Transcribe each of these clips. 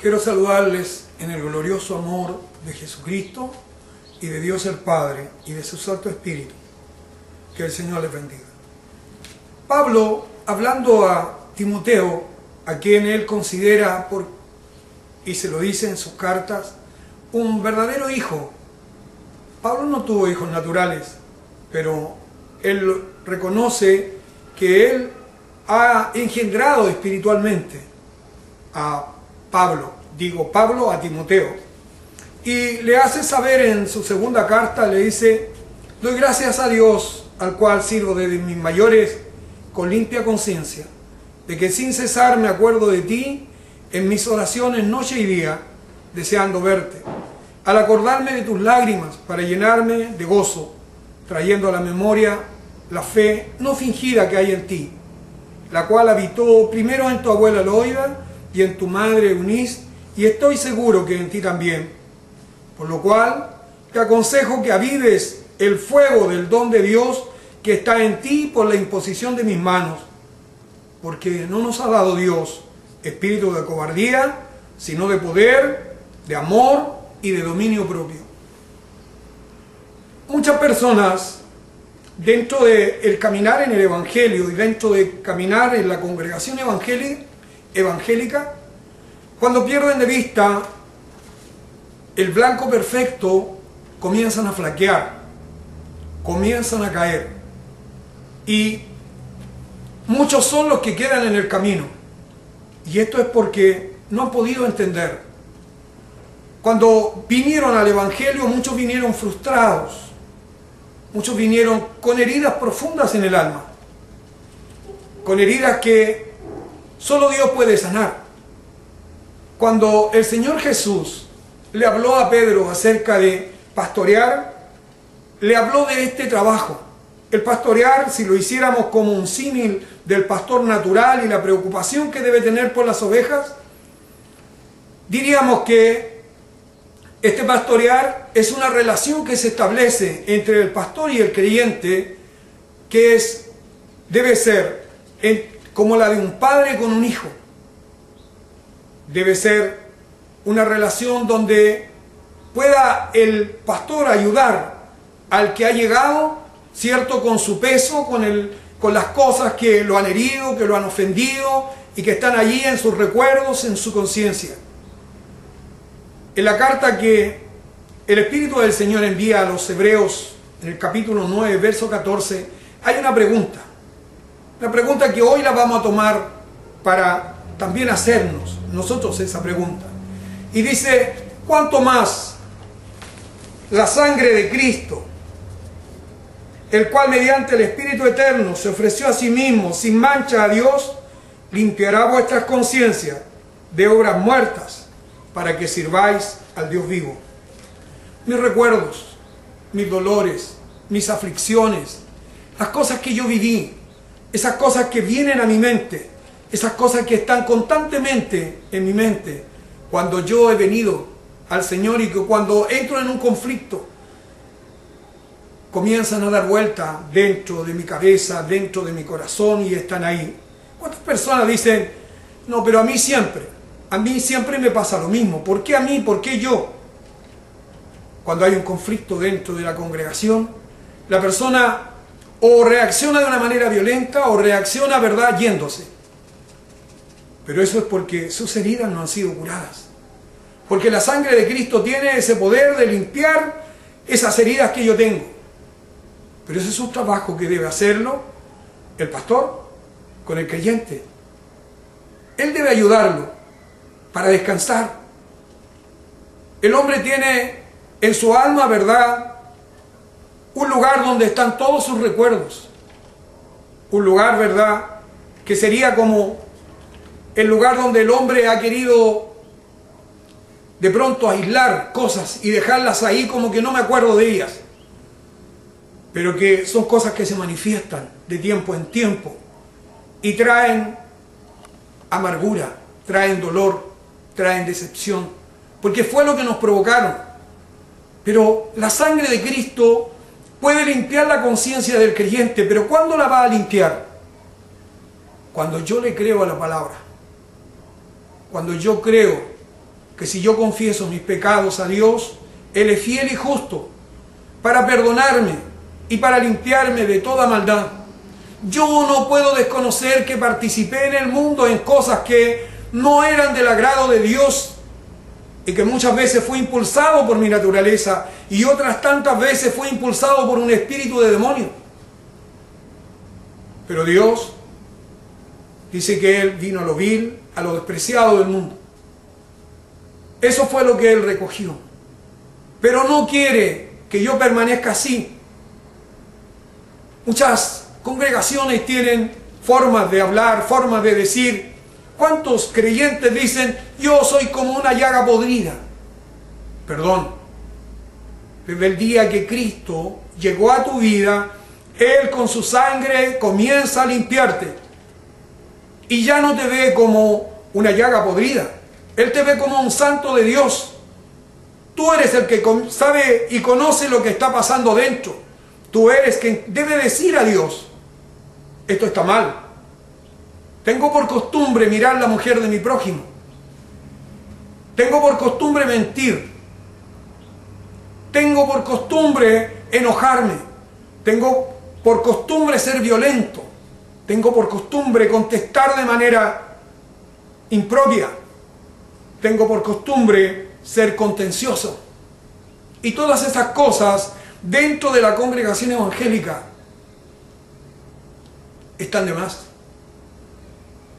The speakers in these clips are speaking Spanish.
Quiero saludarles en el glorioso amor de Jesucristo y de Dios el Padre y de su Santo Espíritu. Que el Señor les bendiga. Pablo, hablando a Timoteo, a quien él considera, y se lo dice en sus cartas, un verdadero hijo. Pablo no tuvo hijos naturales, pero él reconoce que él ha engendrado espiritualmente a Pablo a Timoteo. Y le hace saber en su segunda carta, le dice: doy gracias a Dios, al cual sirvo desde mis mayores con limpia conciencia, de que sin cesar me acuerdo de ti en mis oraciones noche y día, deseando verte, al acordarme de tus lágrimas para llenarme de gozo, trayendo a la memoria la fe no fingida que hay en ti, la cual habitó primero en tu abuela Loida y en tu madre Eunice, y estoy seguro que en ti también. Por lo cual te aconsejo que avives el fuego del don de Dios que está en ti por la imposición de mis manos, porque no nos ha dado Dios espíritu de cobardía, sino de poder, de amor y de dominio propio. Muchas personas, dentro del caminar en el Evangelio y dentro de caminar en la congregación evangélica, cuando pierden de vista el blanco perfecto, comienzan a flaquear, comienzan a caer. Y muchos son los que quedan en el camino. Y esto es porque no han podido entender. Cuando vinieron al Evangelio, muchos vinieron frustrados. Muchos vinieron con heridas profundas en el alma. Con heridas que solo Dios puede sanar. Cuando el Señor Jesús le habló a Pedro acerca de pastorear, le habló de este trabajo. El pastorear, si lo hiciéramos como un símil del pastor natural y la preocupación que debe tener por las ovejas, diríamos que este pastorear es una relación que se establece entre el pastor y el creyente, que debe ser como la de un padre con un hijo. Debe ser una relación donde pueda el pastor ayudar al que ha llegado, ¿cierto?, con su peso, con las cosas que lo han herido, que lo han ofendido y que están allí en sus recuerdos, en su conciencia. En la carta que el Espíritu del Señor envía a los Hebreos, en el capítulo 9, verso 14, hay una pregunta que hoy la vamos a tomar para también hacernos nosotros esa pregunta. Y dice: ¿cuánto más la sangre de Cristo, el cual mediante el Espíritu Eterno se ofreció a sí mismo sin mancha a Dios, limpiará vuestras conciencias de obras muertas para que sirváis al Dios vivo? Mis recuerdos, mis dolores, mis aflicciones, las cosas que yo viví, esas cosas que vienen a mi mente, esas cosas que están constantemente en mi mente cuando yo he venido al Señor, y que cuando entro en un conflicto comienzan a dar vuelta dentro de mi cabeza, dentro de mi corazón, y están ahí. ¿Cuántas personas dicen: no, pero a mí siempre me pasa lo mismo? ¿Por qué a mí? ¿Por qué yo? Cuando hay un conflicto dentro de la congregación, la persona o reacciona de una manera violenta o reacciona, ¿verdad?, yéndose. Pero eso es porque sus heridas no han sido curadas. Porque la sangre de Cristo tiene ese poder de limpiar esas heridas que yo tengo. Pero ese es un trabajo que debe hacerlo el pastor con el creyente. Él debe ayudarlo para descansar. El hombre tiene en su alma, ¿verdad?, un lugar donde están todos sus recuerdos. Un lugar, ¿verdad?, que sería como el lugar donde el hombre ha querido de pronto aislar cosas y dejarlas ahí como que no me acuerdo de ellas. Pero que son cosas que se manifiestan de tiempo en tiempo y traen amargura, traen dolor, traen decepción, porque fue lo que nos provocaron. Pero la sangre de Cristo puede limpiar la conciencia del creyente, pero ¿cuándo la va a limpiar? Cuando yo le creo a la palabra. Cuando yo creo que si yo confieso mis pecados a Dios, Él es fiel y justo para perdonarme y para limpiarme de toda maldad. Yo no puedo desconocer que participé en el mundo en cosas que no eran del agrado de Dios y que muchas veces fue impulsado por mi naturaleza y otras tantas veces fue impulsado por un espíritu de demonio. Pero Dios dice que Él vino a lo vil, a lo despreciado del mundo. Eso fue lo que Él recogió. Pero no quiere que yo permanezca así. Muchas congregaciones tienen formas de hablar, formas de decir. ¿Cuántos creyentes dicen, yo soy como una llaga podrida? Perdón. Desde el día que Cristo llegó a tu vida, Él con su sangre comienza a limpiarte. Y ya no te ve como una llaga podrida. Él te ve como un santo de Dios. Tú eres el que sabe y conoce lo que está pasando dentro. Tú eres quien debe decir a Dios, esto está mal. Tengo por costumbre mirar la mujer de mi prójimo. Tengo por costumbre mentir. Tengo por costumbre enojarme. Tengo por costumbre ser violento. Tengo por costumbre contestar de manera impropia. Tengo por costumbre ser contencioso. Y todas esas cosas dentro de la congregación evangélica están de más.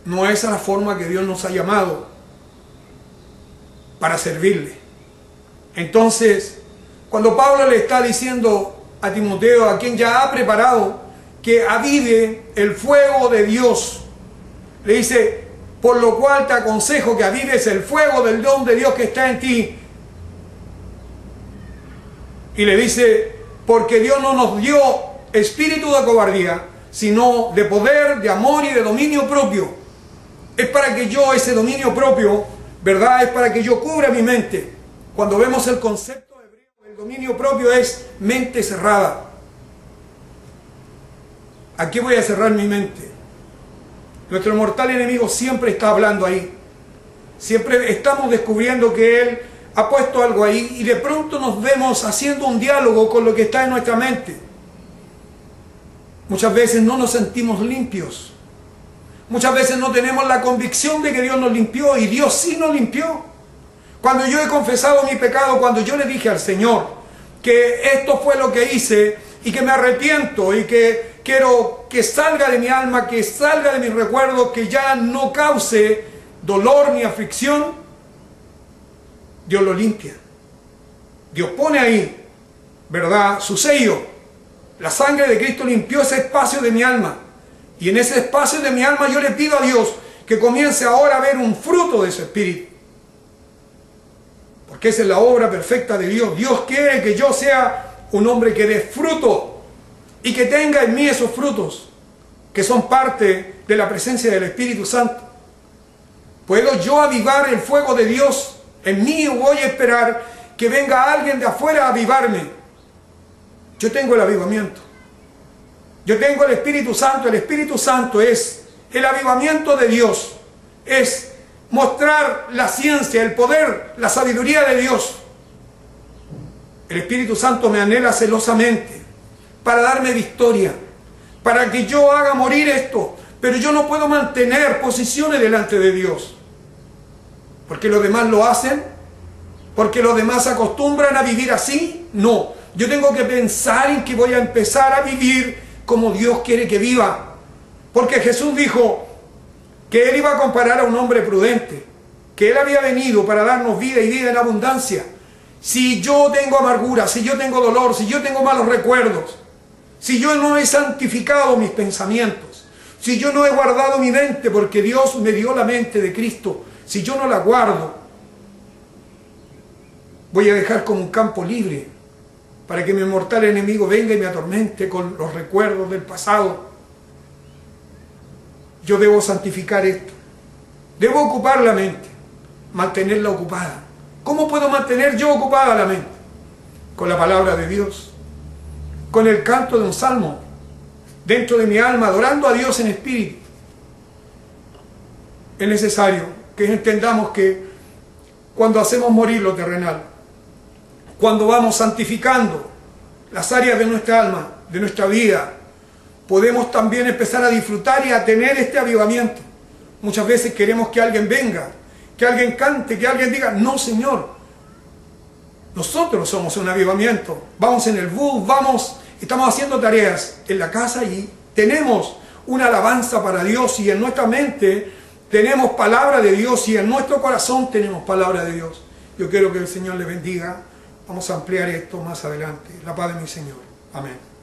No es la forma que Dios nos ha llamado para servirle. Entonces, cuando Pablo le está diciendo a Timoteo, a quien ya ha preparado, que avive el fuego de Dios, le dice, por lo cual te aconsejo que avives el fuego del don de Dios que está en ti. Y le dice, porque Dios no nos dio espíritu de cobardía, sino de poder, de amor y de dominio propio. Es para que yo, ese dominio propio, ¿verdad? Es para que yo cubra mi mente. Cuando vemos el concepto hebreo, el dominio propio es mente cerrada. ¿A qué voy a cerrar mi mente? Nuestro mortal enemigo siempre está hablando ahí. Siempre estamos descubriendo que Él ha puesto algo ahí y de pronto nos vemos haciendo un diálogo con lo que está en nuestra mente. Muchas veces no nos sentimos limpios. Muchas veces no tenemos la convicción de que Dios nos limpió y Dios sí nos limpió. Cuando yo he confesado mi pecado, cuando yo le dije al Señor que esto fue lo que hice y que me arrepiento y que quiero que salga de mi alma, que salga de mis recuerdos, que ya no cause dolor ni aflicción, Dios lo limpia. Dios pone ahí, ¿verdad?, su sello. La sangre de Cristo limpió ese espacio de mi alma. Y en ese espacio de mi alma yo le pido a Dios que comience ahora a ver un fruto de ese espíritu. Porque esa es la obra perfecta de Dios. Dios quiere que yo sea un hombre que dé fruto y que tenga en mí esos frutos que son parte de la presencia del Espíritu Santo. ¿Puedo yo avivar el fuego de Dios en mí o voy a esperar que venga alguien de afuera a avivarme? Yo tengo el avivamiento. Yo tengo el Espíritu Santo. El Espíritu Santo es el avivamiento de Dios. Es mostrar la ciencia, el poder, la sabiduría de Dios. El Espíritu Santo me anhela celosamente para darme victoria, para que yo haga morir esto. Pero yo no puedo mantener posiciones delante de Dios. ¿Porque los demás lo hacen? ¿Porque los demás se acostumbran a vivir así? No. Yo tengo que pensar en que voy a empezar a vivir como Dios quiere que viva. Porque Jesús dijo que Él iba a comparar a un hombre prudente, que Él había venido para darnos vida y vida en abundancia. Si yo tengo amargura, si yo tengo dolor, si yo tengo malos recuerdos, si yo no he santificado mis pensamientos, si yo no he guardado mi mente porque Dios me dio la mente de Cristo, si yo no la guardo, voy a dejar como un campo libre para que mi mortal enemigo venga y me atormente con los recuerdos del pasado. Yo debo santificar esto. Debo ocupar la mente, mantenerla ocupada. ¿Cómo puedo mantener yo ocupada la mente? Con la palabra de Dios, con el canto de un salmo dentro de mi alma, adorando a Dios en espíritu. Es necesario que entendamos que cuando hacemos morir lo terrenal, cuando vamos santificando las áreas de nuestra alma, de nuestra vida, podemos también empezar a disfrutar y a tener este avivamiento. Muchas veces queremos que alguien venga, que alguien cante, que alguien diga, no Señor, nosotros somos un avivamiento. Vamos en el bus, estamos haciendo tareas en la casa y tenemos una alabanza para Dios y en nuestra mente tenemos palabra de Dios y en nuestro corazón tenemos palabra de Dios. Yo quiero que el Señor les bendiga. Vamos a ampliar esto más adelante. La paz de mi Señor. Amén.